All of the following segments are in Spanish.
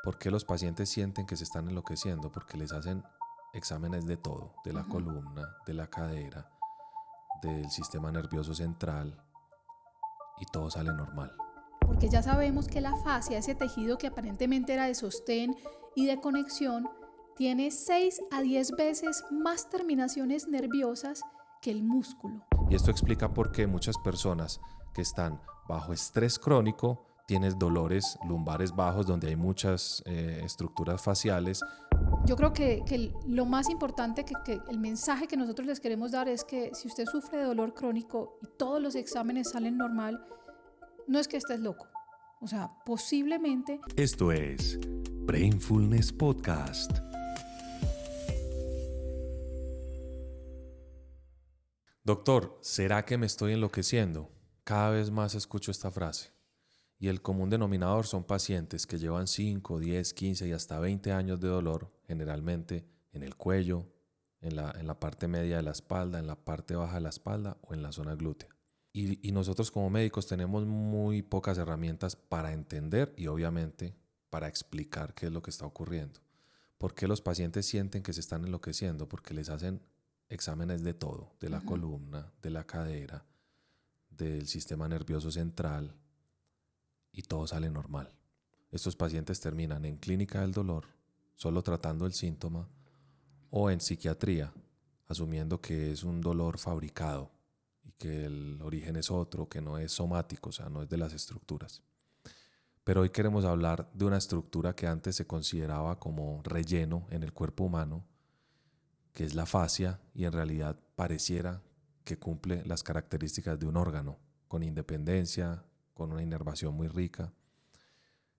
¿Por qué los pacientes sienten que se están enloqueciendo? Porque les hacen exámenes de todo, de la columna, de la cadera, del sistema nervioso central, y todo sale normal. Porque ya sabemos que la fascia, ese tejido que aparentemente era de sostén y de conexión, tiene 6 a 10 veces más terminaciones nerviosas que el músculo. Y esto explica por qué muchas personas que están bajo estrés crónico tienen dolores lumbares bajos donde hay muchas estructuras faciales. Yo creo que lo más importante, que el mensaje que nosotros les queremos dar es que si usted sufre de dolor crónico y todos los exámenes salen normal, no es que estés loco. O sea, posiblemente... Esto es Brainfulness Podcast. Doctor, ¿será que me estoy enloqueciendo? Cada vez más escucho esta frase. Y el común denominador son pacientes que llevan 5, 10, 15 y hasta 20 años de dolor, generalmente en el cuello, en la parte media de la espalda, en la parte baja de la espalda o en la zona glútea. Y nosotros como médicos tenemos muy pocas herramientas para entender y obviamente para explicar qué es lo que está ocurriendo. ¿Por qué los pacientes sienten que se están enloqueciendo? Porque les hacen exámenes de todo, de la columna, de la cadera, del sistema nervioso central, y todo sale normal. Estos pacientes terminan en clínica del dolor, solo tratando el síntoma, o en psiquiatría, asumiendo que es un dolor fabricado y que el origen es otro, que no es somático, o sea, no es de las estructuras. Pero hoy queremos hablar de una estructura que antes se consideraba como relleno en el cuerpo humano, que es la fascia, y en realidad pareciera que cumple las características de un órgano, con independencia, con una inervación muy rica.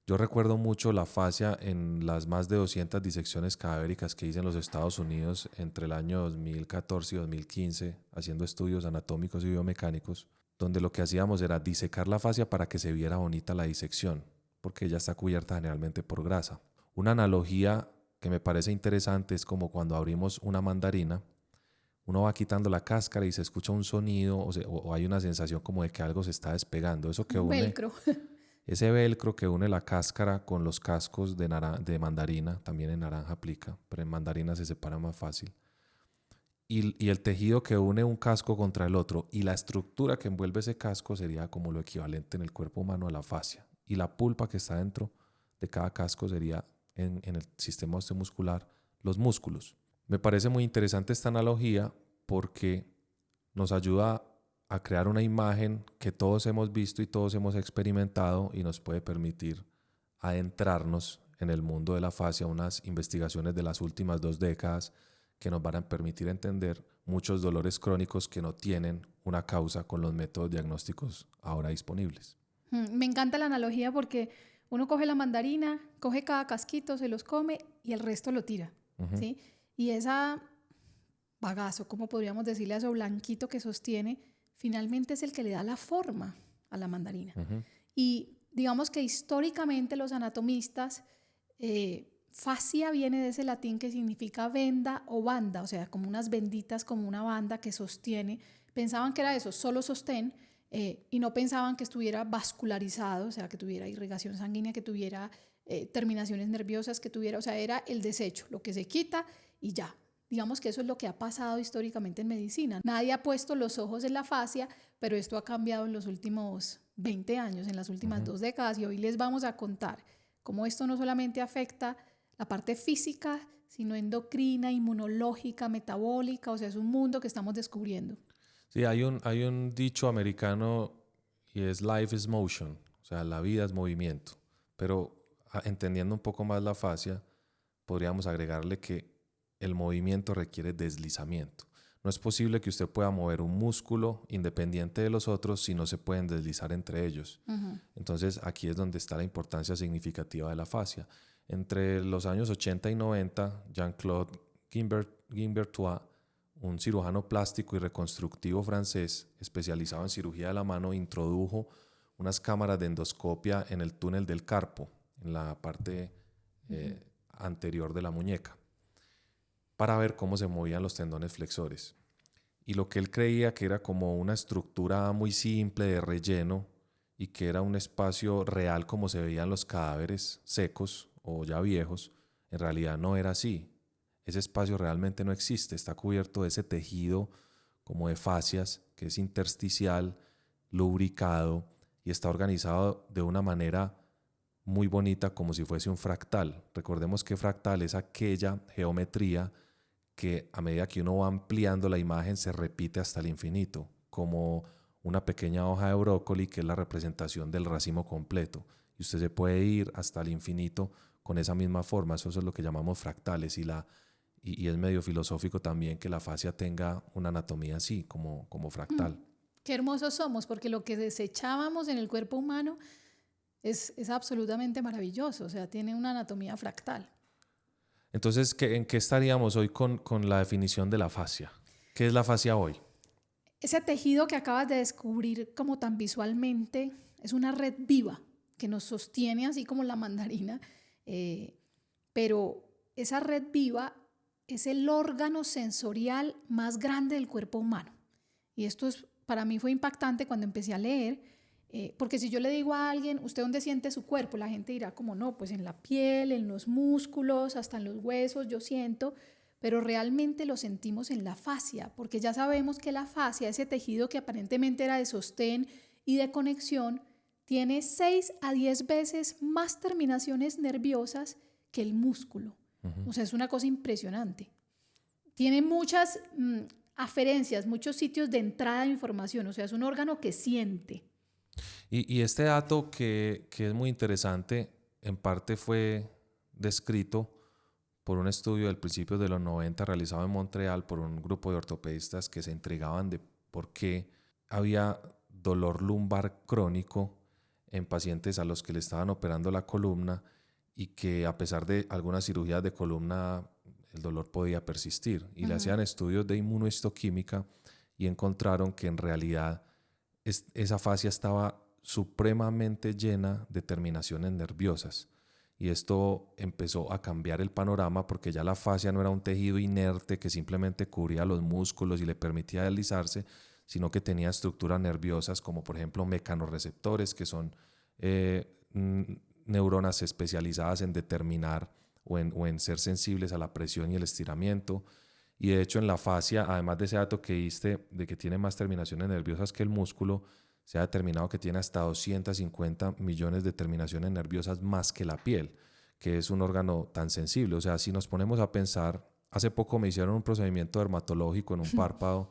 Yo recuerdo mucho la fascia en las más de 200 disecciones cadavéricas que hice en los Estados Unidos entre el año 2014 y 2015, haciendo estudios anatómicos y biomecánicos, donde lo que hacíamos era disecar la fascia para que se viera bonita la disección, porque ella está cubierta generalmente por grasa. Una analogía que me parece interesante es como cuando abrimos una mandarina, uno va quitando la cáscara y se escucha un sonido o hay una sensación como de que algo se está despegando. Eso que Un une, velcro. ese velcro que une la cáscara con los cascos de mandarina, también en naranja aplica, pero en mandarina se separa más fácil. Y el tejido que une un casco contra el otro y la estructura que envuelve ese casco sería como lo equivalente en el cuerpo humano a la fascia. Y la pulpa que está dentro de cada casco sería en el sistema osteomuscular los músculos. Me parece muy interesante esta analogía porque nos ayuda a crear una imagen que todos hemos visto y todos hemos experimentado y nos puede permitir adentrarnos en el mundo de la fascia, unas investigaciones de las últimas 2 décadas que nos van a permitir entender muchos dolores crónicos que no tienen una causa con los métodos diagnósticos ahora disponibles. Me encanta la analogía porque uno coge la mandarina, coge cada casquito, se los come y el resto lo tira, ¿sí? Y esa bagazo, como podríamos decirle a eso blanquito que sostiene, finalmente es el que le da la forma a la mandarina. Y digamos que históricamente los anatomistas, fascia viene de ese latín que significa venda o banda, o sea, como unas benditas, como una banda que sostiene. Pensaban que era eso, solo sostén, y no pensaban que estuviera vascularizado, o sea, que tuviera irrigación sanguínea, que tuviera terminaciones nerviosas, que tuviera, o sea, era el desecho, lo que se quita y ya. Digamos que eso es lo que ha pasado históricamente en medicina. Nadie ha puesto los ojos en la fascia, pero esto ha cambiado en los últimos 20 años, en las últimas 2 décadas, y hoy les vamos a contar cómo esto no solamente afecta la parte física, sino endocrina, inmunológica, metabólica, o sea, es un mundo que estamos descubriendo. Sí, hay un dicho americano y es life is motion, o sea, la vida es movimiento, pero entendiendo un poco más la fascia, podríamos agregarle que el movimiento requiere deslizamiento. No es posible que usted pueda mover un músculo independiente de los otros si no se pueden deslizar entre ellos. Entonces aquí es donde está la importancia significativa de la fascia. Entre los años 80 y 90, Jean-Claude Guimbertois, un cirujano plástico y reconstructivo francés especializado en cirugía de la mano, introdujo unas cámaras de endoscopia en el túnel del carpo, en la parte anterior de la muñeca, para ver cómo se movían los tendones flexores. Y lo que él creía que era como una estructura muy simple de relleno y que era un espacio real como se veían los cadáveres secos o ya viejos, en realidad no era así. Ese espacio realmente no existe, está cubierto de ese tejido como de fascias, que es intersticial, lubricado y está organizado de una manera muy bonita como si fuese un fractal. Recordemos que fractal es aquella geometría que a medida que uno va ampliando la imagen se repite hasta el infinito, como una pequeña hoja de brócoli que es la representación del racimo completo. Y usted se puede ir hasta el infinito con esa misma forma. Eso es lo que llamamos fractales y es medio filosófico también que la fascia tenga una anatomía así, como fractal. Qué hermosos somos, porque lo que desechábamos en el cuerpo humano es absolutamente maravilloso, o sea, tiene una anatomía fractal. Entonces, ¿en qué estaríamos hoy con la definición de la fascia? ¿Qué es la fascia hoy? Ese tejido que acabas de descubrir como tan visualmente es una red viva que nos sostiene así como la mandarina, pero esa red viva es el órgano sensorial más grande del cuerpo humano. Y esto para mí fue impactante cuando empecé a leer, porque si yo le digo a alguien, ¿usted dónde siente su cuerpo? La gente dirá como no, pues en la piel, en los músculos, hasta en los huesos yo siento, pero realmente lo sentimos en la fascia, porque ya sabemos que la fascia, ese tejido que aparentemente era de sostén y de conexión, tiene 6 a 10 veces más terminaciones nerviosas que el músculo. O sea, es una cosa impresionante. Tiene muchas aferencias, muchos sitios de entrada de información, o sea, es un órgano que siente. Y este dato que es muy interesante, en parte fue descrito por un estudio del principio de los 90 realizado en Montreal por un grupo de ortopedistas que se intrigaban de por qué había dolor lumbar crónico en pacientes a los que le estaban operando la columna y que a pesar de algunas cirugías de columna el dolor podía persistir. Y le hacían estudios de inmunohistoquímica y encontraron que en realidad esa fascia estaba supremamente llena de terminaciones nerviosas. Y esto empezó a cambiar el panorama porque ya la fascia no era un tejido inerte que simplemente cubría los músculos y le permitía deslizarse, sino que tenía estructuras nerviosas como por ejemplo mecanorreceptores, que son neuronas especializadas en determinar o en ser sensibles a la presión y el estiramiento. Y de hecho en la fascia, además de ese dato que diste de que tiene más terminaciones nerviosas que el músculo, se ha determinado que tiene hasta 250 millones de terminaciones nerviosas más que la piel, que es un órgano tan sensible. O sea, si nos ponemos a pensar, hace poco me hicieron un procedimiento dermatológico en un párpado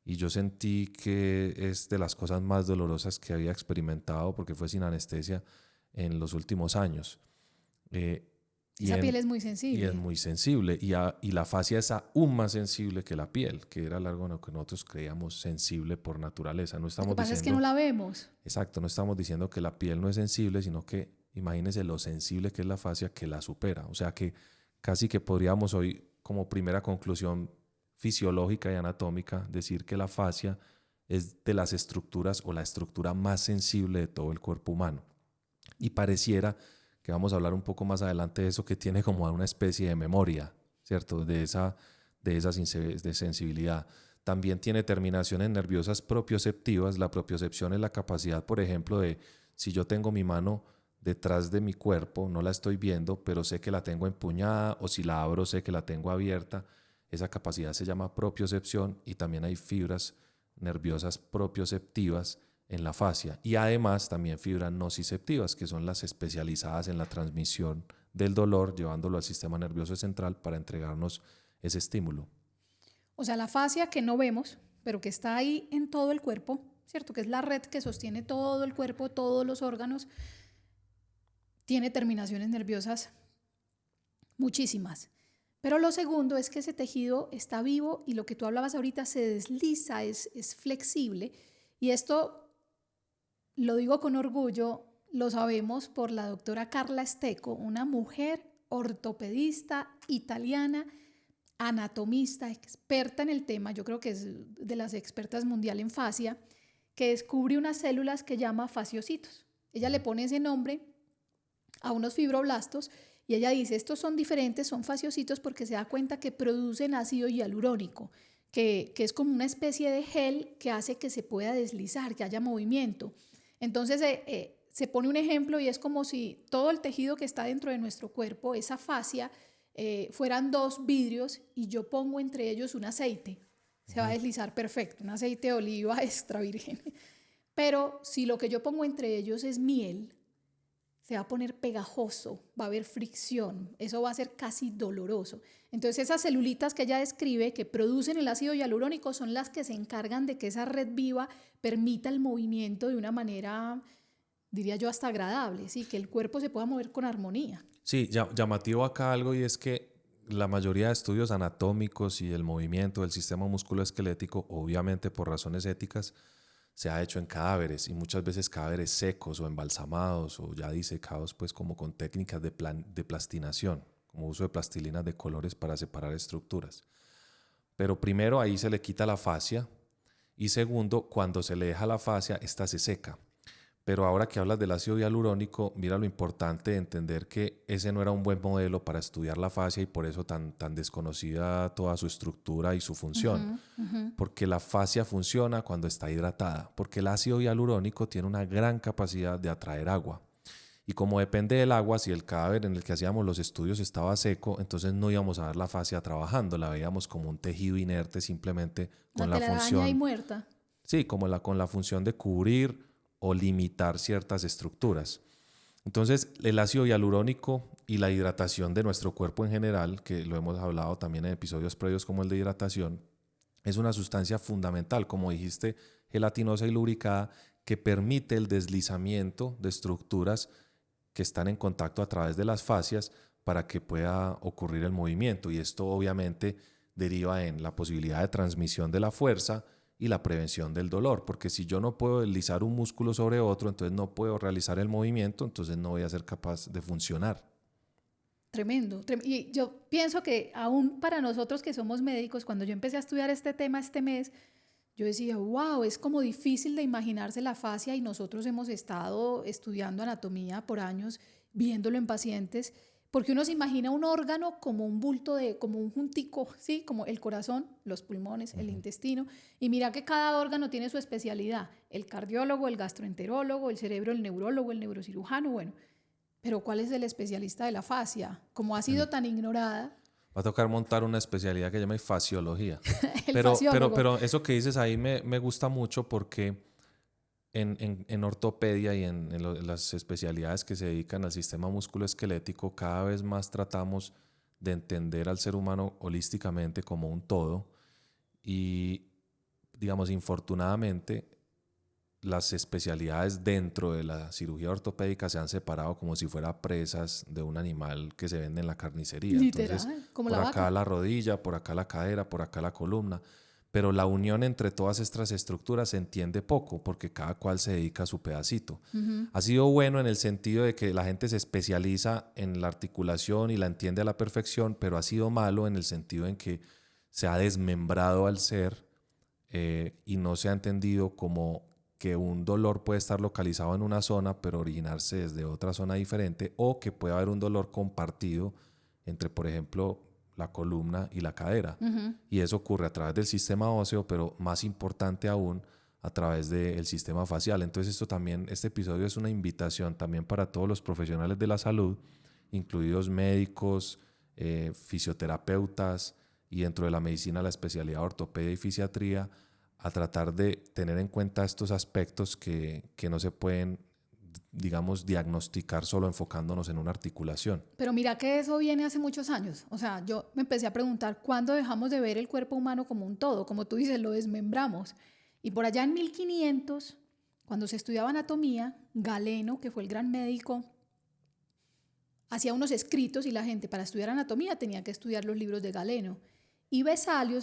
y yo sentí que es de las cosas más dolorosas que había experimentado porque fue sin anestesia en los últimos años. Esa piel es muy Y sensible. es muy sensible. Y la fascia es aún más sensible que la piel, que era el órgano que nosotros creíamos sensible por naturaleza. No Lo estamos que pasa es que diciendo, no la vemos. exacto, no estamos diciendo que la piel no es sensible, sino que imagínense lo sensible que es la fascia que la supera. O sea que casi que podríamos hoy, como primera conclusión fisiológica y anatómica, decir que la fascia es de las estructuras o la estructura más sensible de todo el cuerpo humano. Y pareciera que vamos a hablar un poco más adelante de eso, que tiene como una especie de memoria, ¿cierto? De esa de sensibilidad. También tiene terminaciones nerviosas propioceptivas. La propiocepción es la capacidad, por ejemplo, de si yo tengo mi mano detrás de mi cuerpo, no la estoy viendo, pero sé que la tengo empuñada, o si la abro sé que la tengo abierta. Esa capacidad se llama propiocepción y también hay fibras nerviosas propioceptivas en la fascia y además también fibras nociceptivas, que son las especializadas en la transmisión del dolor, llevándolo al sistema nervioso central para entregarnos ese estímulo. O sea, la fascia que no vemos, pero que está ahí en todo el cuerpo, ¿cierto? Que es la red que sostiene todo el cuerpo, todos los órganos, tiene terminaciones nerviosas muchísimas. Pero lo segundo es que ese tejido está vivo y lo que tú hablabas ahorita se desliza, es flexible. Y esto lo digo con orgullo, lo sabemos por la doctora Carla Stecco, una mujer ortopedista italiana, anatomista, experta en el tema, yo creo que es de las expertas mundial en fascia, que descubre unas células que llama fasciocitos. Ella le pone ese nombre a unos fibroblastos y ella dice, estos son diferentes, son fasciocitos porque se da cuenta que producen ácido hialurónico, que es como una especie de gel que hace que se pueda deslizar, que haya movimiento. Entonces se pone un ejemplo y es como si todo el tejido que está dentro de nuestro cuerpo, esa fascia, fueran 2 vidrios y yo pongo entre ellos un aceite. Se va a deslizar perfecto, un aceite de oliva extra virgen. Pero si lo que yo pongo entre ellos es miel, se va a poner pegajoso, va a haber fricción, eso va a ser casi doloroso. Entonces esas celulitas que ella describe que producen el ácido hialurónico son las que se encargan de que esa red viva permita el movimiento de una manera, diría yo, hasta agradable, ¿sí? Que el cuerpo se pueda mover con armonía. Sí, llamativo acá algo y es que la mayoría de estudios anatómicos y el movimiento del sistema musculoesquelético, obviamente por razones éticas, se ha hecho en cadáveres y muchas veces cadáveres secos o embalsamados o ya disecados pues como con técnicas de plastinación, como uso de plastilinas de colores para separar estructuras. Pero primero ahí se le quita la fascia y segundo, cuando se le deja la fascia, esta se seca. Pero ahora que hablas del ácido hialurónico, mira lo importante de entender que ese no era un buen modelo para estudiar la fascia y por eso tan desconocida toda su estructura y su función. Porque la fascia funciona cuando está hidratada, porque el ácido hialurónico tiene una gran capacidad de atraer agua. Y como depende del agua, si el cadáver en el que hacíamos los estudios estaba seco, entonces no íbamos a ver la fascia trabajando, la veíamos como un tejido inerte simplemente con la función. Y muerta. Sí, como con la función de cubrir o limitar ciertas estructuras. Entonces, el ácido hialurónico y la hidratación de nuestro cuerpo en general, que lo hemos hablado también en episodios previos como el de hidratación, es una sustancia fundamental, como dijiste, gelatinosa y lubricada, que permite el deslizamiento de estructuras que están en contacto a través de las fascias para que pueda ocurrir el movimiento. Y esto obviamente deriva en la posibilidad de transmisión de la fuerza y la prevención del dolor, porque si yo no puedo deslizar un músculo sobre otro, entonces no puedo realizar el movimiento, entonces no voy a ser capaz de funcionar. Tremendo. Y yo pienso que aún para nosotros que somos médicos, cuando yo empecé a estudiar este tema este mes, yo decía, wow, es como difícil de imaginarse la fascia y nosotros hemos estado estudiando anatomía por años, viéndolo en pacientes, porque uno se imagina un órgano como un bulto como un juntico, ¿sí? Como el corazón, los pulmones, el intestino, y mira que cada órgano tiene su especialidad, el cardiólogo, el gastroenterólogo, el cerebro, el neurólogo, el neurocirujano, bueno, pero ¿cuál es el especialista de la fascia? Como ha sido tan ignorada. Va a tocar montar una especialidad que se llama fasciología. Fasciólogo. Pero eso que dices ahí me gusta mucho porque en ortopedia y en las especialidades que se dedican al sistema musculoesquelético, cada vez más tratamos de entender al ser humano holísticamente como un todo y, digamos, infortunadamente, las especialidades dentro de la cirugía ortopédica se han separado como si fuera presas de un animal que se vende en la carnicería. Literal, entonces, como por la acá vaca. la rodilla, por acá la cadera, por acá la columna. Pero la unión entre todas estas estructuras se entiende poco porque cada cual se dedica a su pedacito. Ha sido bueno en el sentido de que la gente se especializa en la articulación y la entiende a la perfección, pero ha sido malo en el sentido en que se ha desmembrado al ser y no se ha entendido como que un dolor puede estar localizado en una zona pero originarse desde otra zona diferente, o que puede haber un dolor compartido entre, por ejemplo, la columna y la cadera. Y eso ocurre a través del sistema óseo, pero más importante aún, a través del sistema facial. Entonces este episodio es una invitación también para todos los profesionales de la salud, incluidos médicos, fisioterapeutas y dentro de la medicina la especialidad ortopedia y fisiatría, a tratar de tener en cuenta estos aspectos que no se pueden, digamos, diagnosticar solo enfocándonos en una articulación. Pero mira que eso viene hace muchos años. O sea, yo me empecé a preguntar cuándo dejamos de ver el cuerpo humano como un todo. Como tú dices, lo desmembramos. Y por allá en 1500, cuando se estudiaba anatomía, Galeno, que fue el gran médico, hacía unos escritos y la gente para estudiar anatomía tenía que estudiar los libros de Galeno. Y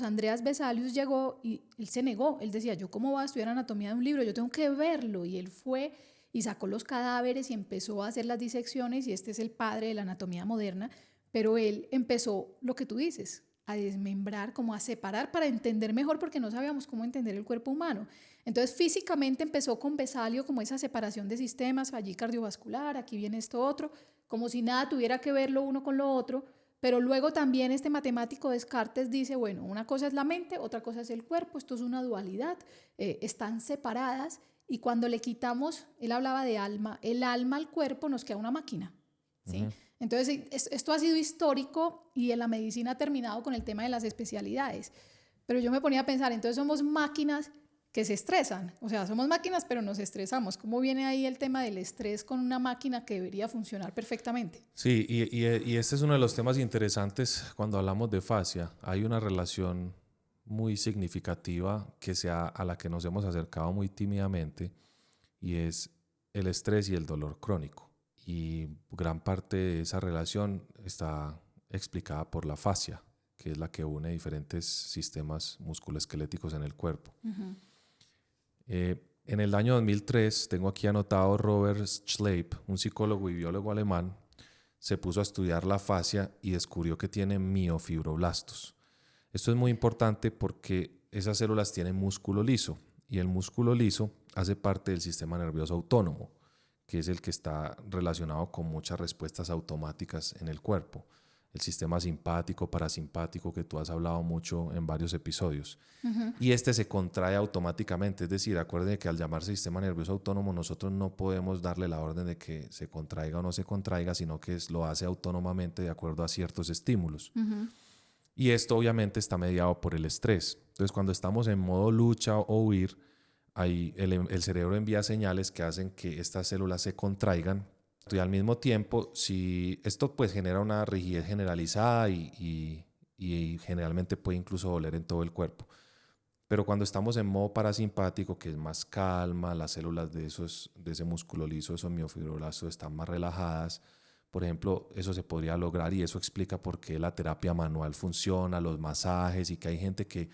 Andreas Vesalius llegó y él se negó. Él decía, ¿yo cómo voy a estudiar anatomía de un libro? Yo tengo que verlo. Y él fue y sacó los cadáveres y empezó a hacer las disecciones, y este es el padre de la anatomía moderna, pero él empezó lo que tú dices, a desmembrar, como a separar para entender mejor, porque no sabíamos cómo entender el cuerpo humano. Entonces físicamente empezó con Vesalio como esa separación de sistemas, allí cardiovascular, aquí viene esto otro, como si nada tuviera que ver lo uno con lo otro. Pero luego también este matemático Descartes dice, bueno, una cosa es la mente, otra cosa es el cuerpo, esto es una dualidad, están separadas. y cuando le quitamos, él hablaba de alma, el alma al cuerpo nos queda una máquina, ¿sí? Entonces, esto ha sido histórico y en la medicina ha terminado con el tema de las especialidades. Pero yo me ponía a pensar, entonces somos máquinas que se estresan. O sea, somos máquinas, pero nos estresamos. ¿Cómo viene ahí el tema del estrés con una máquina que debería funcionar perfectamente? Sí, y este es uno de los temas interesantes cuando hablamos de fascia. Hay una relación muy significativa a la que nos hemos acercado muy tímidamente, y es el estrés y el dolor crónico. Y gran parte de esa relación está explicada por la fascia, que es la que une diferentes sistemas musculoesqueléticos en el cuerpo. En el año 2003, tengo aquí anotado, Robert Schleip, un psicólogo y biólogo alemán, se puso a estudiar la fascia y descubrió que tiene miofibroblastos. Esto es muy importante porque esas células tienen músculo liso, y el músculo liso hace parte del sistema nervioso autónomo, que es el que está relacionado con muchas respuestas automáticas en el cuerpo. El sistema simpático, parasimpático, que tú has hablado mucho en varios episodios. Y este se contrae automáticamente, es decir, acuérdense que al llamarse sistema nervioso autónomo nosotros no podemos darle la orden de que se contraiga o no se contraiga, sino que lo hace autónomamente de acuerdo a ciertos estímulos. Y esto obviamente está mediado por el estrés. Entonces, cuando estamos en modo lucha o huir, el cerebro envía señales que hacen que estas células se contraigan. Y al mismo tiempo, si esto pues genera una rigidez generalizada y generalmente puede incluso doler en todo el cuerpo. Pero cuando estamos en modo parasimpático, que es más calma, las células de ese músculo liso, esos miofibroblastos, están más relajadas. Por ejemplo, eso se podría lograr, y eso explica por qué la terapia manual funciona, los masajes, y que hay gente que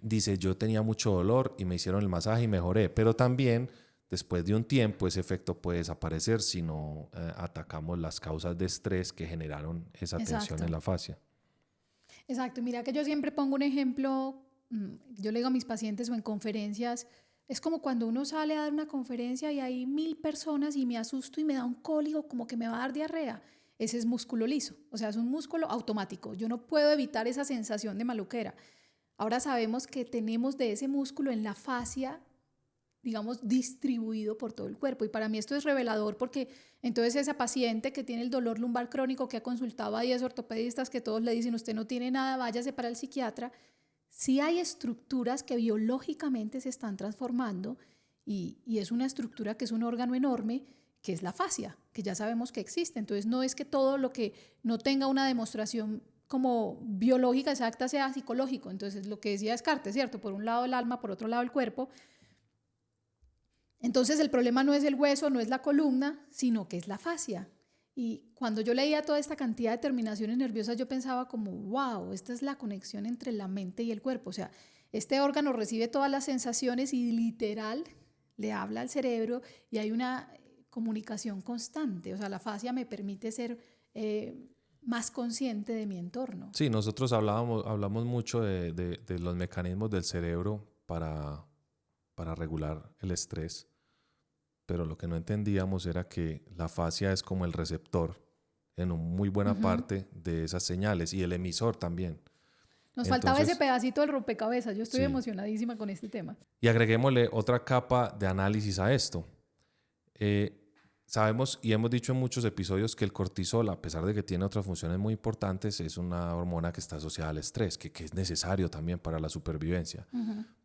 dice, yo tenía mucho dolor y me hicieron el masaje y mejoré, pero también después de un tiempo ese efecto puede desaparecer si no atacamos las causas de estrés que generaron esa tensión en la fascia. Exacto. Mira que yo siempre pongo un ejemplo, yo le digo a mis pacientes o en conferencias, es como cuando uno sale a dar una conferencia y hay 1000 personas y me asusto y me da un cólico como que me va a dar diarrea. Ese es músculo liso, o sea, es un músculo automático. Yo no puedo evitar esa sensación de maluquera. Ahora sabemos que tenemos de ese músculo en la fascia, digamos, distribuido por todo el cuerpo. Y para mí esto es revelador porque entonces esa paciente que tiene el dolor lumbar crónico, que ha consultado a 10 ortopedistas que todos le dicen, usted no tiene nada, váyase para el psiquiatra, sí hay estructuras que biológicamente se están transformando y es una estructura que es un órgano enorme, que es la fascia, que ya sabemos que existe. Entonces no es que todo lo que no tenga una demostración como biológica exacta sea psicológico. Entonces lo que decía Descartes, ¿cierto? Por un lado el alma, por otro lado el cuerpo. Entonces el problema no es el hueso, no es la columna, sino que es la fascia. Y cuando yo leía toda esta cantidad de terminaciones nerviosas, yo pensaba como, wow, esta es la conexión entre la mente y el cuerpo. O sea, este órgano recibe todas las sensaciones y literal le habla al cerebro y hay una comunicación constante. O sea, la fascia me permite ser más consciente de mi entorno. Sí, nosotros hablamos mucho de los mecanismos del cerebro para regular el estrés, pero lo que no entendíamos era que la fascia es como el receptor en muy buena parte de esas señales, y el emisor también. Nos faltaba ese pedacito del rompecabezas. Yo estoy emocionadísima con este tema. Y agreguémosle otra capa de análisis a esto. Sabemos y hemos dicho en muchos episodios que el cortisol, a pesar de que tiene otras funciones muy importantes, es una hormona que está asociada al estrés, que es necesario también para la supervivencia.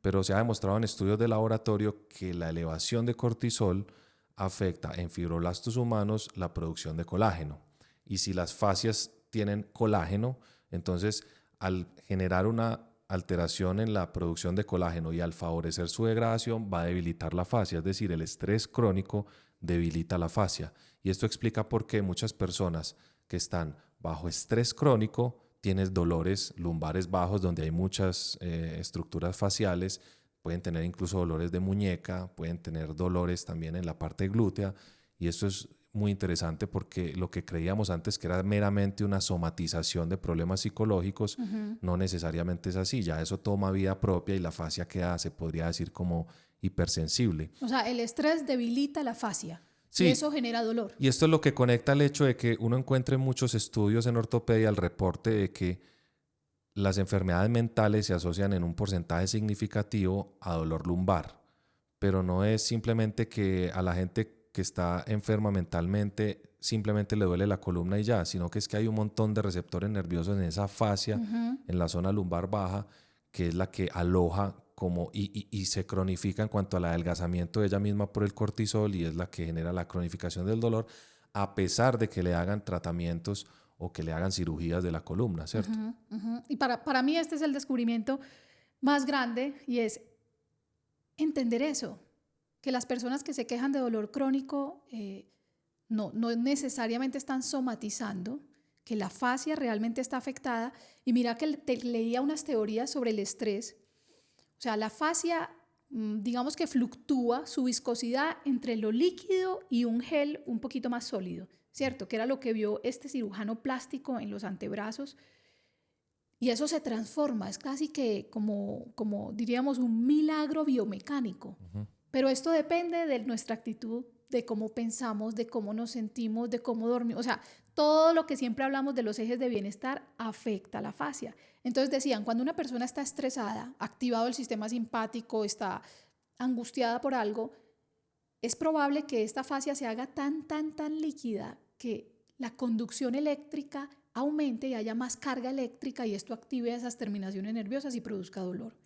Pero se ha demostrado en estudios de laboratorio que la elevación de cortisol afecta en fibroblastos humanos la producción de colágeno. Y si las fascias tienen colágeno, entonces al generar una alteración en la producción de colágeno y al favorecer su degradación va a debilitar la fascia, es decir, el estrés crónico debilita la fascia. Y esto explica por qué muchas personas que están bajo estrés crónico tienen dolores lumbares bajos donde hay muchas estructuras faciales, pueden tener incluso dolores de muñeca, pueden tener dolores también en la parte glútea, y esto es muy interesante porque lo que creíamos antes que era meramente una somatización de problemas psicológicos, no necesariamente es así, ya eso toma vida propia y la fascia queda, se podría decir, como hipersensible. O sea, el estrés debilita la fascia. Sí, y eso genera dolor. Y esto es lo que conecta el hecho de que uno encuentre en muchos estudios en ortopedia el reporte de que las enfermedades mentales se asocian en un porcentaje significativo a dolor lumbar, pero no es simplemente que a la gente que está enferma mentalmente simplemente le duele la columna y ya, sino que es que hay un montón de receptores nerviosos en esa fascia, en la zona lumbar baja, que es la que aloja y se cronifica en cuanto al adelgazamiento de ella misma por el cortisol y es la que genera la cronificación del dolor, a pesar de que le hagan tratamientos o que le hagan cirugías de la columna, ¿cierto? Y para mí este es el descubrimiento más grande y es entender eso, que las personas que se quejan de dolor crónico no necesariamente están somatizando, que la fascia realmente está afectada. Y mira que leía unas teorías sobre el estrés. O sea, la fascia, digamos que fluctúa su viscosidad entre lo líquido y un gel un poquito más sólido, ¿cierto? Que era lo que vio este cirujano plástico en los antebrazos. Y eso se transforma, es casi que como diríamos un milagro biomecánico. Pero esto depende de nuestra actitud, de cómo pensamos, de cómo nos sentimos, de cómo dormimos. O sea, todo lo que siempre hablamos de los ejes de bienestar afecta a la fascia. Entonces decían, cuando una persona está estresada, activado el sistema simpático, está angustiada por algo, es probable que esta fascia se haga tan líquida que la conducción eléctrica aumente y haya más carga eléctrica y esto active esas terminaciones nerviosas y produzca dolor.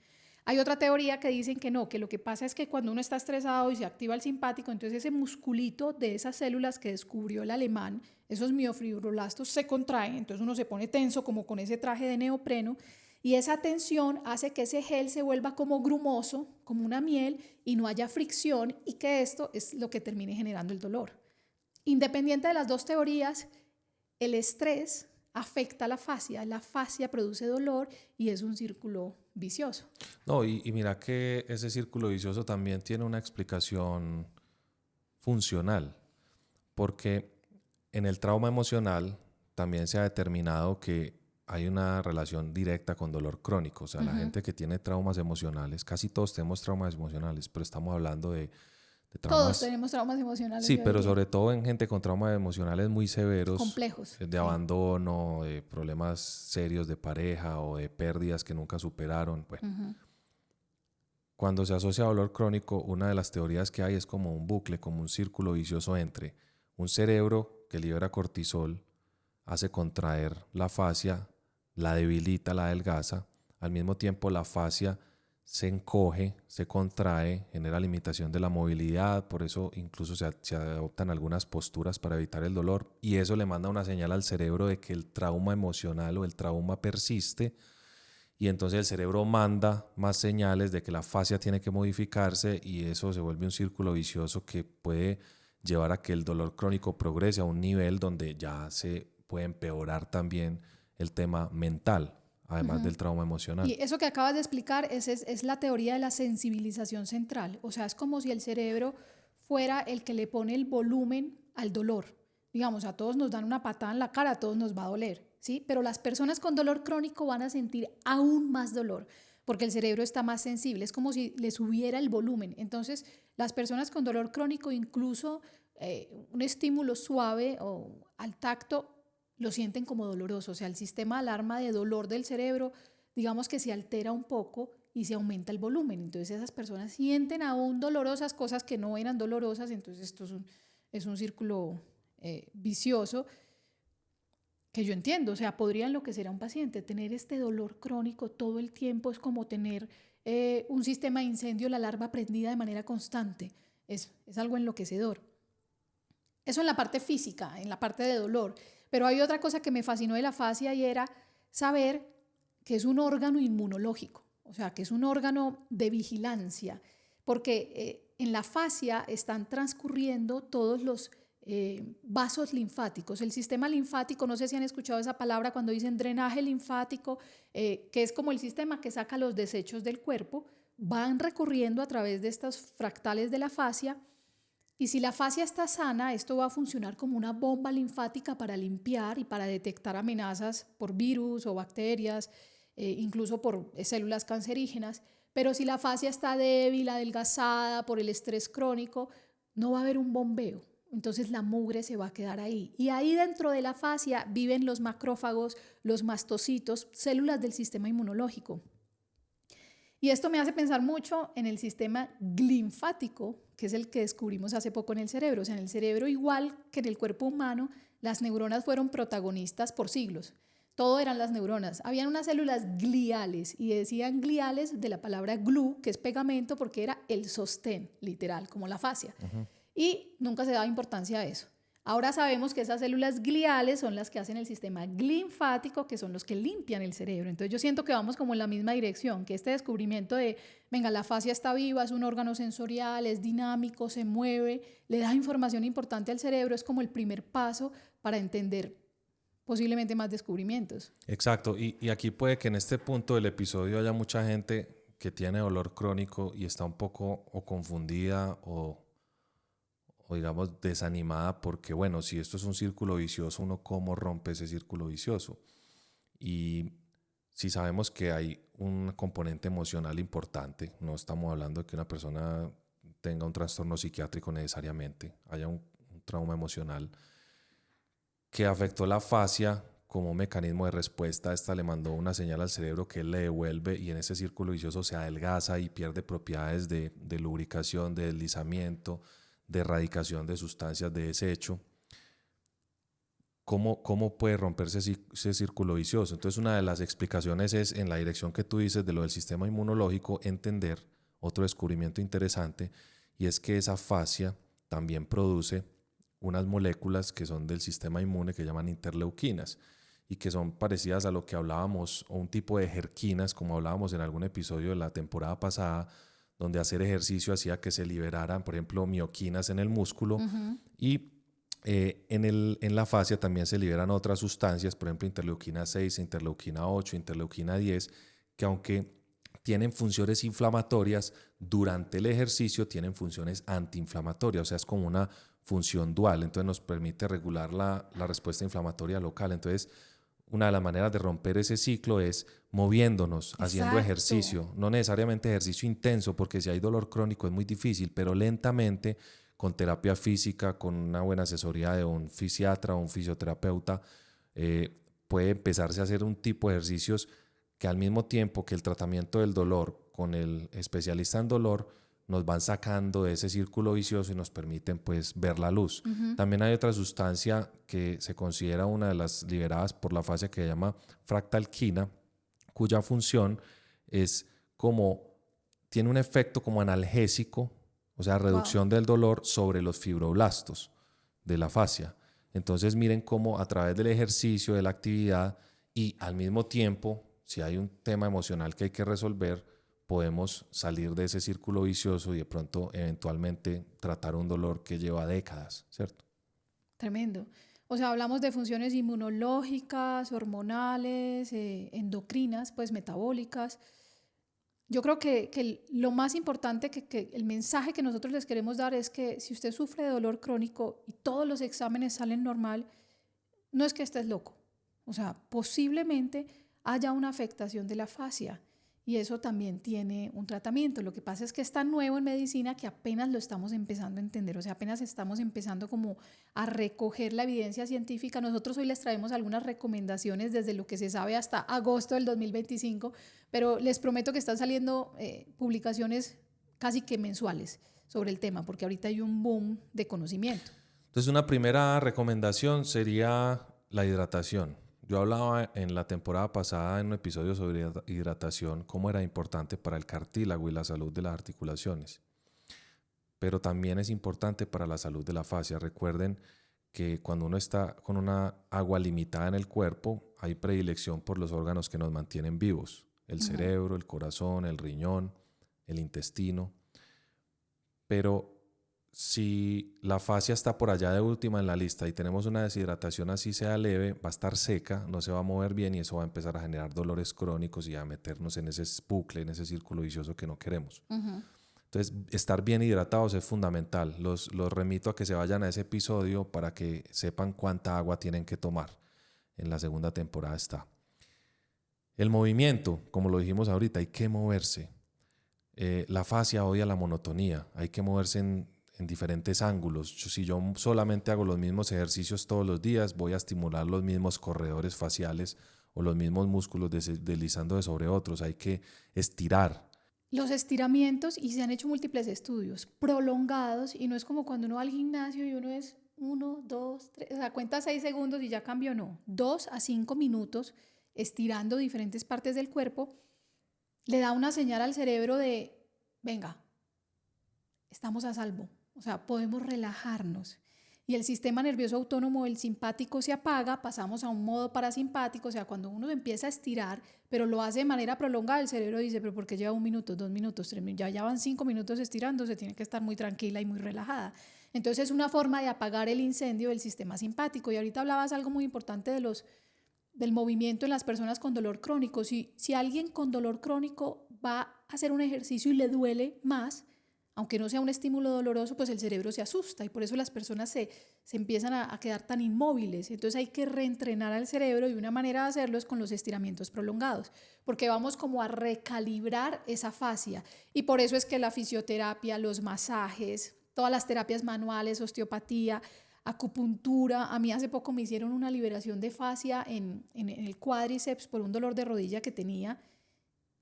Hay otra teoría que dicen que no, que lo que pasa es que cuando uno está estresado y se activa el simpático, entonces ese musculito de esas células que descubrió el alemán, esos miofibroblastos se contraen, entonces uno se pone tenso como con ese traje de neopreno y esa tensión hace que ese gel se vuelva como grumoso, como una miel y no haya fricción y que esto es lo que termine generando el dolor. Independiente de las dos teorías, el estrés afecta la fascia produce dolor y es un círculo vicioso. No, y mira que ese círculo vicioso también tiene una explicación funcional, porque en el trauma emocional también se ha determinado que hay una relación directa con dolor crónico. O sea, la gente que tiene traumas emocionales, casi todos tenemos traumas emocionales, pero estamos hablando de traumas. Todos tenemos traumas emocionales. Sí, pero sobre todo en gente con traumas emocionales muy severos, complejos, de abandono, de problemas serios de pareja o de pérdidas que nunca superaron. Bueno, cuando se asocia a dolor crónico, una de las teorías que hay es como un bucle, como un círculo vicioso entre un cerebro que libera cortisol, hace contraer la fascia, la debilita, la adelgaza, al mismo tiempo la fascia se encoge, se contrae, genera limitación de la movilidad, por eso incluso se adoptan algunas posturas para evitar el dolor y eso le manda una señal al cerebro de que el trauma emocional o el trauma persiste y entonces el cerebro manda más señales de que la fascia tiene que modificarse y eso se vuelve un círculo vicioso que puede llevar a que el dolor crónico progrese a un nivel donde ya se puede empeorar también el tema mental, además del trauma emocional. Y eso que acabas de explicar es la teoría de la sensibilización central. O sea, es como si el cerebro fuera el que le pone el volumen al dolor. Digamos, a todos nos dan una patada en la cara, a todos nos va a doler, ¿sí? Pero las personas con dolor crónico van a sentir aún más dolor porque el cerebro está más sensible. Es como si le subiera el volumen. Entonces, las personas con dolor crónico, incluso un estímulo suave o al tacto, lo sienten como doloroso, o sea, el sistema de alarma de dolor del cerebro, digamos que se altera un poco y se aumenta el volumen, entonces esas personas sienten aún dolorosas cosas que no eran dolorosas, entonces esto es un círculo vicioso que yo entiendo, o sea, podría enloquecer a un paciente, tener este dolor crónico todo el tiempo es como tener un sistema de incendio, la alarma prendida de manera constante, es algo enloquecedor. Eso en la parte física, en la parte de dolor. Pero hay otra cosa que me fascinó de la fascia y era saber que es un órgano inmunológico, o sea, que es un órgano de vigilancia, porque en la fascia están transcurriendo todos los vasos linfáticos. El sistema linfático, no sé si han escuchado esa palabra cuando dicen drenaje linfático, que es como el sistema que saca los desechos del cuerpo, van recorriendo a través de estos fractales de la fascia. Y si la fascia está sana, esto va a funcionar como una bomba linfática para limpiar y para detectar amenazas por virus o bacterias, incluso por células cancerígenas. Pero si la fascia está débil, adelgazada por el estrés crónico, no va a haber un bombeo. Entonces la mugre se va a quedar ahí. Y ahí dentro de la fascia viven los macrófagos, los mastocitos, células del sistema inmunológico. Y esto me hace pensar mucho en el sistema linfático, que es el que descubrimos hace poco en el cerebro. O sea, en el cerebro, igual que en el cuerpo humano, las neuronas fueron protagonistas por siglos. Todo eran las neuronas. Habían unas células gliales y decían gliales de la palabra glue, que es pegamento, porque era el sostén, literal, como la fascia. Y nunca se daba importancia a eso. Ahora sabemos que esas células gliales son las que hacen el sistema linfático, que son los que limpian el cerebro. Entonces yo siento que vamos como en la misma dirección, que este descubrimiento de, venga, la fascia está viva, es un órgano sensorial, es dinámico, se mueve, le da información importante al cerebro, es como el primer paso para entender posiblemente más descubrimientos. Exacto, y aquí puede que en este punto del episodio haya mucha gente que tiene dolor crónico y está un poco o confundida o digamos desanimada porque, bueno, si esto es un círculo vicioso, uno cómo rompe ese círculo vicioso. Y si sabemos que hay un componente emocional importante, no estamos hablando de que una persona tenga un trastorno psiquiátrico necesariamente, haya un trauma emocional que afectó la fascia como un mecanismo de respuesta. Esta le mandó una señal al cerebro que él le devuelve y en ese círculo vicioso se adelgaza y pierde propiedades de lubricación, de deslizamiento, de erradicación de sustancias de desecho. ¿Cómo puede romperse ese círculo vicioso? Entonces, una de las explicaciones es, en la dirección que tú dices de lo del sistema inmunológico, entender otro descubrimiento interesante, y es que esa fascia también produce unas moléculas que son del sistema inmune que llaman interleuquinas y que son parecidas a lo que hablábamos, o un tipo de jerquinas, como hablábamos en algún episodio de la temporada pasada, donde hacer ejercicio hacía que se liberaran, por ejemplo, mioquinas en el músculo. Y en la fascia también se liberan otras sustancias, por ejemplo, interleuquina 6, interleuquina 8, interleuquina 10, que aunque tienen funciones inflamatorias, durante el ejercicio tienen funciones antiinflamatorias, o sea, es como una función dual, entonces nos permite regular la respuesta inflamatoria local. Entonces, una de las maneras de romper ese ciclo es moviéndonos, haciendo ejercicio, no necesariamente ejercicio intenso, porque si hay dolor crónico es muy difícil, pero lentamente, con terapia física, con una buena asesoría de un fisiatra o un fisioterapeuta, puede empezarse a hacer un tipo de ejercicios que al mismo tiempo que el tratamiento del dolor con el especialista en dolor nos van sacando de ese círculo vicioso y nos permiten pues ver la luz. También hay otra sustancia que se considera una de las liberadas por la fascia que se llama fractalquina, cuya función es tiene un efecto como analgésico, o sea, reducción del dolor sobre los fibroblastos de la fascia. Entonces miren cómo a través del ejercicio, de la actividad y al mismo tiempo, si hay un tema emocional que hay que resolver, podemos salir de ese círculo vicioso y de pronto eventualmente tratar un dolor que lleva décadas, ¿cierto? Tremendo. O sea, hablamos de funciones inmunológicas, hormonales, endocrinas, pues metabólicas. Yo creo que lo más importante, que el mensaje que nosotros les queremos dar es que si usted sufre de dolor crónico y todos los exámenes salen normal, no es que estés loco. O sea, posiblemente haya una afectación de la fascia. Y eso también tiene un tratamiento. Lo que pasa es que es tan nuevo en medicina que apenas lo estamos empezando a entender. O sea, apenas estamos empezando como a recoger la evidencia científica. Nosotros hoy les traemos algunas recomendaciones desde lo que se sabe hasta agosto del 2025, pero les prometo que están saliendo publicaciones casi que mensuales sobre el tema, porque ahorita hay un boom de conocimiento. Entonces, una primera recomendación sería la hidratación. Yo hablaba en la temporada pasada en un episodio sobre hidratación, cómo era importante para el cartílago y la salud de las articulaciones. Pero también es importante para la salud de la fascia. Recuerden que cuando uno está con una agua limitada en el cuerpo, hay predilección por los órganos que nos mantienen vivos. El cerebro, el corazón, el riñón, el intestino. Pero si la fascia está por allá de última en la lista y tenemos una deshidratación así sea leve, va a estar seca, no se va a mover bien y eso va a empezar a generar dolores crónicos y a meternos en ese bucle, en ese círculo vicioso que no queremos. Entonces, estar bien hidratados es fundamental. Los remito a que se vayan a ese episodio para que sepan cuánta agua tienen que tomar. En la segunda temporada está. El movimiento, como lo dijimos ahorita, hay que moverse. La fascia odia la monotonía, hay que moverse en diferentes ángulos. Si yo solamente hago los mismos ejercicios todos los días, voy a estimular los mismos corredores faciales o los mismos músculos deslizando sobre otros. Hay que estirar. Los estiramientos, y se han hecho múltiples estudios, prolongados, y no es como cuando uno va al gimnasio y uno es 1, 2, 3, o sea, cuenta 6 segundos y ya cambió, no. 2 a 5 minutos estirando diferentes partes del cuerpo, le da una señal al cerebro de, venga, estamos a salvo, o sea, podemos relajarnos. Y el sistema nervioso autónomo, el simpático, se apaga, pasamos a un modo parasimpático, o sea, cuando uno empieza a estirar, pero lo hace de manera prolongada, el cerebro dice, pero ¿por qué lleva 1 minuto, 2 minutos, 3 minutos? Ya van 5 minutos estirando, se tiene que estar muy tranquila y muy relajada. Entonces es una forma de apagar el incendio del sistema simpático. Y ahorita hablabas algo muy importante del movimiento en las personas con dolor crónico. Si alguien con dolor crónico va a hacer un ejercicio y le duele más, aunque no sea un estímulo doloroso, pues el cerebro se asusta y por eso las personas se empiezan a quedar tan inmóviles. Entonces hay que reentrenar al cerebro y una manera de hacerlo es con los estiramientos prolongados, porque vamos como a recalibrar esa fascia. Y por eso es que la fisioterapia, los masajes, todas las terapias manuales, osteopatía, acupuntura, a mí hace poco me hicieron una liberación de fascia en el cuádriceps por un dolor de rodilla que tenía.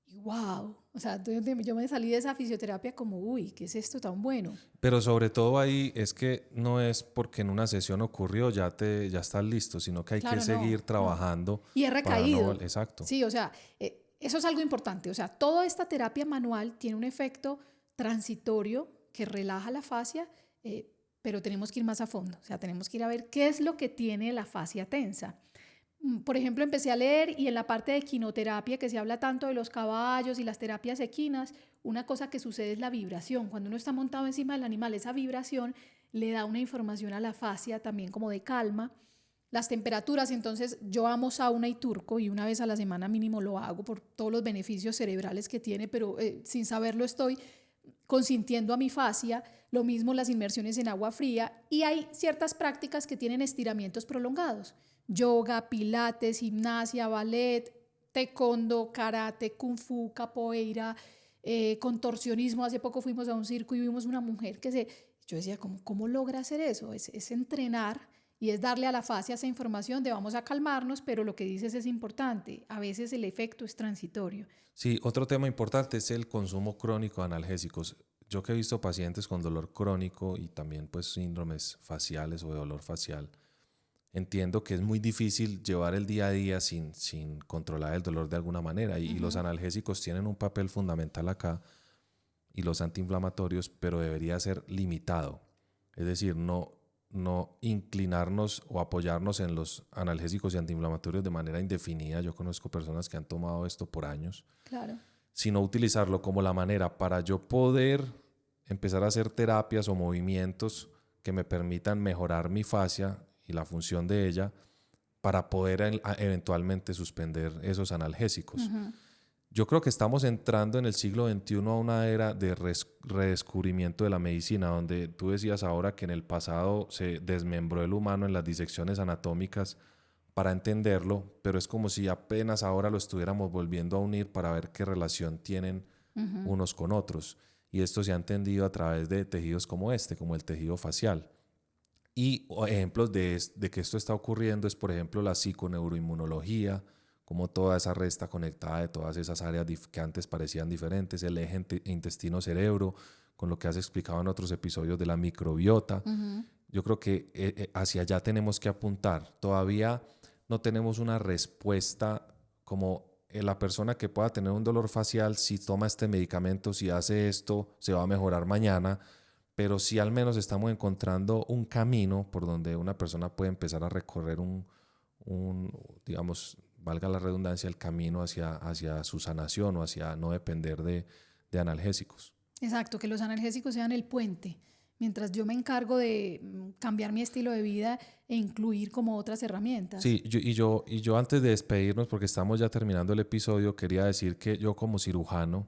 Y wow, o sea, yo me salí de esa fisioterapia como, uy, ¿qué es esto tan bueno? Pero sobre todo ahí es que no es porque en una sesión ocurrió, ya estás listo, sino que hay Claro, que seguir trabajando. Y he recaído. Exacto. Sí, o sea, eso es algo importante. O sea, toda esta terapia manual tiene un efecto transitorio que relaja la fascia, pero tenemos que ir más a fondo. O sea, tenemos que ir a ver qué es lo que tiene la fascia tensa. Por ejemplo, empecé a leer y en la parte de equinoterapia, que se habla tanto de los caballos y las terapias equinas, una cosa que sucede es la vibración. Cuando uno está montado encima del animal, esa vibración le da una información a la fascia también como de calma. Las temperaturas, entonces yo amo sauna y turco y una vez a la semana mínimo lo hago por todos los beneficios cerebrales que tiene, pero sin saberlo estoy consintiendo a mi fascia. Lo mismo las inmersiones en agua fría, y hay ciertas prácticas que tienen estiramientos prolongados. Yoga, pilates, gimnasia, ballet, taekwondo, karate, kung fu, capoeira, contorsionismo. Hace poco fuimos a un circo y vimos una mujer yo decía, ¿cómo logra hacer eso? Es entrenar y es darle a la fascia esa información de vamos a calmarnos, pero lo que dices es importante. A veces el efecto es transitorio. Sí, otro tema importante es el consumo crónico de analgésicos. Yo que he visto pacientes con dolor crónico y también pues síndromes faciales o de dolor facial, entiendo que es muy difícil llevar el día a día sin controlar el dolor de alguna manera y los analgésicos tienen un papel fundamental acá y los antiinflamatorios, pero debería ser limitado. Es decir, no inclinarnos o apoyarnos en los analgésicos y antiinflamatorios de manera indefinida. Yo conozco personas que han tomado esto por años. Claro. Sino utilizarlo como la manera para yo poder empezar a hacer terapias o movimientos que me permitan mejorar mi fascia y la función de ella para poder eventualmente suspender esos analgésicos. Yo creo que estamos entrando en el siglo XXI a una era de redescubrimiento de la medicina, donde tú decías ahora que en el pasado se desmembró el humano en las disecciones anatómicas para entenderlo, pero es como si apenas ahora lo estuviéramos volviendo a unir para ver qué relación tienen unos con otros. Y esto se ha entendido a través de tejidos como como el tejido facial. Y ejemplos de que esto está ocurriendo es, por ejemplo, la psiconeuroinmunología, como toda esa red está conectada de todas esas áreas que antes parecían diferentes, el eje intestino-cerebro, con lo que has explicado en otros episodios de la microbiota. Yo creo que hacia allá tenemos que apuntar. Todavía no tenemos una respuesta como la persona que pueda tener un dolor facial, si toma este medicamento, si hace esto, se va a mejorar mañana, pero sí al menos estamos encontrando un camino por donde una persona puede empezar a recorrer digamos, valga la redundancia, el camino hacia su sanación o hacia no depender de analgésicos. Exacto, que los analgésicos sean el puente, mientras yo me encargo de cambiar mi estilo de vida e incluir como otras herramientas. Sí, yo antes de despedirnos, porque estamos ya terminando el episodio, quería decir que yo como cirujano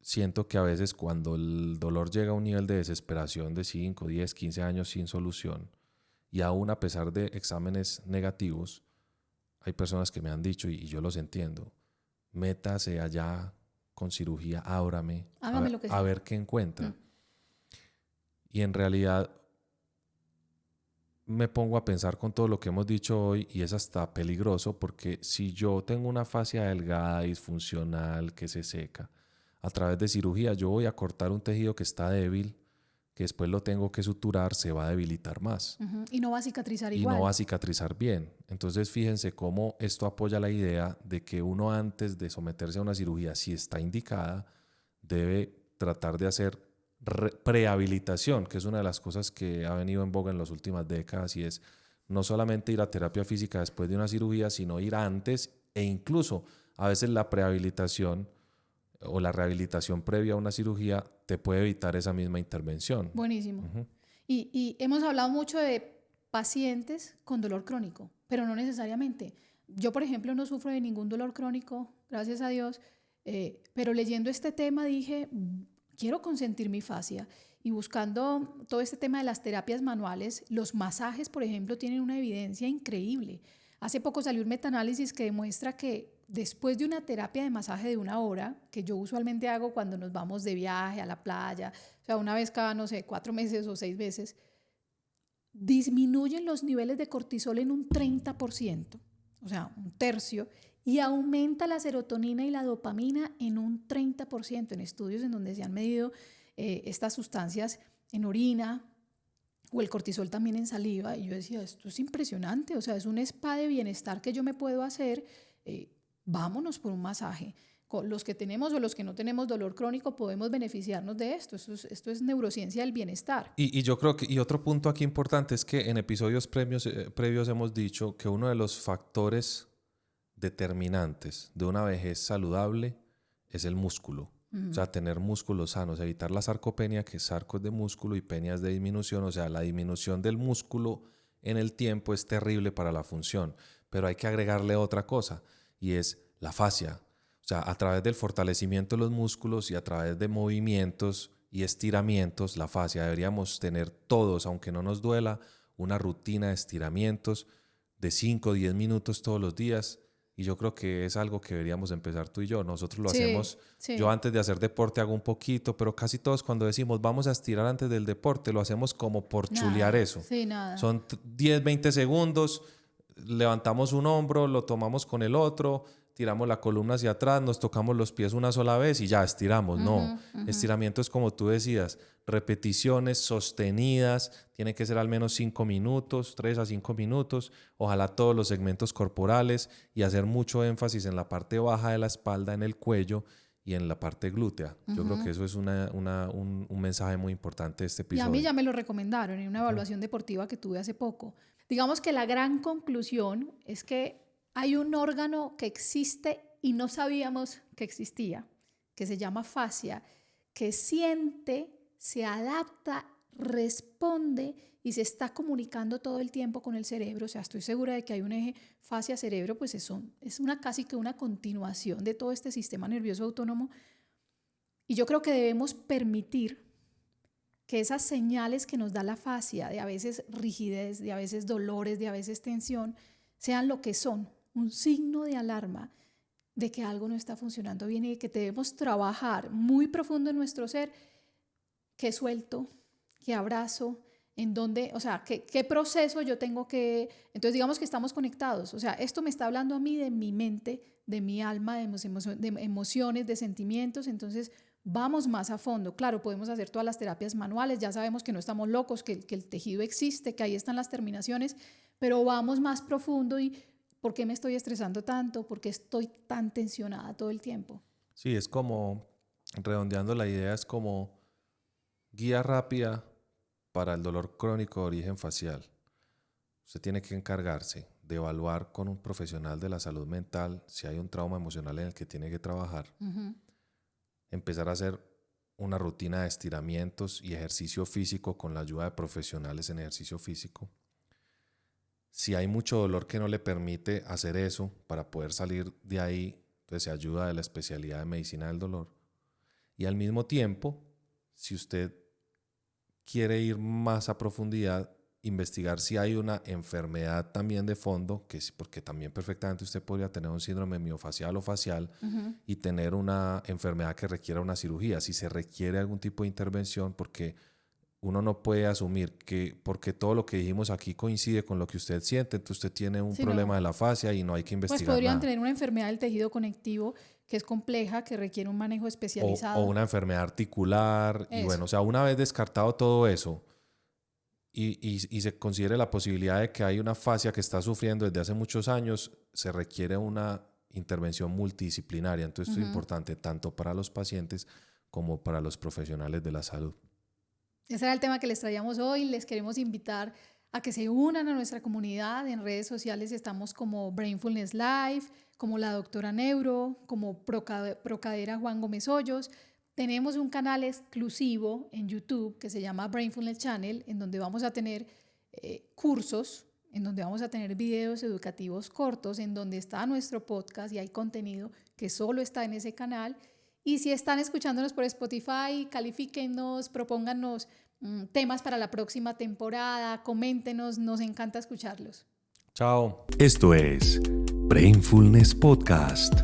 siento que a veces cuando el dolor llega a un nivel de desesperación de 5, 10, 15 años sin solución, y aún a pesar de exámenes negativos, hay personas que me han dicho, y yo los entiendo, métase allá con cirugía, ábrame, a ver qué encuentra. Y en realidad me pongo a pensar con todo lo que hemos dicho hoy y es hasta peligroso porque si yo tengo una fascia delgada, disfuncional, que se seca, a través de cirugía yo voy a cortar un tejido que está débil, que después lo tengo que suturar, se va a debilitar más. Y no va a cicatrizar Y igual. no va a cicatrizar bien. Entonces fíjense cómo esto apoya la idea de que uno antes de someterse a una cirugía, si está indicada, debe tratar de hacer prehabilitación, que es una de las cosas que ha venido en boga en las últimas décadas, y es no solamente ir a terapia física después de una cirugía, sino ir antes, e incluso a veces la prehabilitación o la rehabilitación previa a una cirugía te puede evitar esa misma intervención. Buenísimo. Ujú. Y hemos hablado mucho de pacientes con dolor crónico, pero no necesariamente. Yo, por ejemplo, no sufro de ningún dolor crónico, gracias a Dios, pero leyendo este tema dije, quiero consentir mi fascia. Y buscando todo este tema de las terapias manuales, los masajes, por ejemplo, tienen una evidencia increíble. Hace poco salió un metaanálisis que demuestra que después de una terapia de masaje de 1 hora, que yo usualmente hago cuando nos vamos de viaje a la playa, o sea, una vez cada, no sé, 4 meses o 6 veces, disminuyen los niveles de cortisol en un 30%, o sea, un tercio, y aumenta la serotonina y la dopamina en un 30%, en estudios en donde se han medido estas sustancias en orina o el cortisol también en saliva. Y yo decía, esto es impresionante, o sea, es un spa de bienestar que yo me puedo hacer, vámonos por un masaje. Con los que tenemos o los que no tenemos dolor crónico podemos beneficiarnos de esto. Esto es neurociencia del bienestar. Y yo creo que, y otro punto aquí importante es que en episodios previos hemos dicho que uno de los factores determinantes de una vejez saludable es el músculo. O sea, tener músculos sanos, evitar la sarcopenia, que sarco es de músculo y penia es de disminución. O sea, la disminución del músculo en el tiempo es terrible para la función, pero hay que agregarle otra cosa, y es la fascia. O sea, a través del fortalecimiento de los músculos y a través de movimientos y estiramientos, la fascia, deberíamos tener todos, aunque no nos duela, una rutina de estiramientos de 5 o 10 minutos todos los días. Y yo creo que es algo que deberíamos empezar tú y yo. Nosotros lo hacemos. Sí. Yo antes de hacer deporte hago un poquito, pero casi todos cuando decimos vamos a estirar antes del deporte, lo hacemos como por chulear eso. Sí, nada. Son 10, 20 segundos, levantamos un hombro, lo tomamos con el otro, tiramos la columna hacia atrás, nos tocamos los pies una sola vez y ya estiramos. No, estiramiento es como tú decías, repeticiones sostenidas, tiene que ser al menos 5 minutos, 3 a 5 minutos, ojalá todos los segmentos corporales, y hacer mucho énfasis en la parte baja de la espalda, en el cuello y en la parte glútea. Yo creo que eso es un mensaje muy importante de este Y episodio. a mí ya me lo recomendaron en una evaluación deportiva que tuve hace poco. Digamos que la gran conclusión es que hay un órgano que existe y no sabíamos que existía, que se llama fascia, que siente, se adapta, responde y se está comunicando todo el tiempo con el cerebro. O sea, estoy segura de que hay un eje fascia-cerebro, pues es casi que una continuación de todo este sistema nervioso autónomo. Y yo creo que debemos permitir que esas señales que nos da la fascia, de a veces rigidez, de a veces dolores, de a veces tensión, sean lo que son, un signo de alarma de que algo no está funcionando bien y de que debemos trabajar muy profundo en nuestro ser, qué suelto, qué abrazo, en dónde, o sea, qué proceso yo tengo que... Entonces digamos que estamos conectados, o sea, esto me está hablando a mí de mi mente, de mi alma, de emociones, de sentimientos. Entonces vamos más a fondo. Claro, podemos hacer todas las terapias manuales, ya sabemos que no estamos locos, que el tejido existe, que ahí están las terminaciones, pero vamos más profundo. ¿Y por qué me estoy estresando tanto? ¿Por qué estoy tan tensionada todo el tiempo? Sí, es como, redondeando la idea, es como guía rápida para el dolor crónico de origen facial. Usted tiene que encargarse de evaluar con un profesional de la salud mental si hay un trauma emocional en el que tiene que trabajar. Empezar a hacer una rutina de estiramientos y ejercicio físico con la ayuda de profesionales en ejercicio físico. Si hay mucho dolor que no le permite hacer eso, para poder salir de ahí, entonces se ayuda de la especialidad de medicina del dolor. Y al mismo tiempo, si usted quiere ir más a profundidad, investigar si hay una enfermedad también de fondo, porque también perfectamente usted podría tener un síndrome miofacial o facial y tener una enfermedad que requiera una cirugía, si se requiere algún tipo de intervención, porque uno no puede asumir que porque todo lo que dijimos aquí coincide con lo que usted siente, entonces usted tiene un problema de la fascia y no hay que investigar pues podrían nada. tener una enfermedad del tejido conectivo que es compleja, que requiere un manejo especializado. O una enfermedad articular. Eso. Y bueno, o sea, una vez descartado todo eso y se considere la posibilidad de que hay una fascia que está sufriendo desde hace muchos años, se requiere una intervención multidisciplinaria. Entonces, esto es importante tanto para los pacientes como para los profesionales de la salud. Ese era el tema que les traíamos hoy. Les queremos invitar a que se unan a nuestra comunidad. En redes sociales estamos como Brainfulness Live, como la doctora Neuro, como Procadera Juan Gómez Hoyos. Tenemos un canal exclusivo en YouTube que se llama Brainfulness Channel, en donde vamos a tener cursos, en donde vamos a tener videos educativos cortos, en donde está nuestro podcast y hay contenido que solo está en ese canal. Y si están escuchándonos por Spotify, califíquennos, propóngannos temas para la próxima temporada, coméntenos, nos encanta escucharlos. Chao. Esto es Brainfulness Podcast.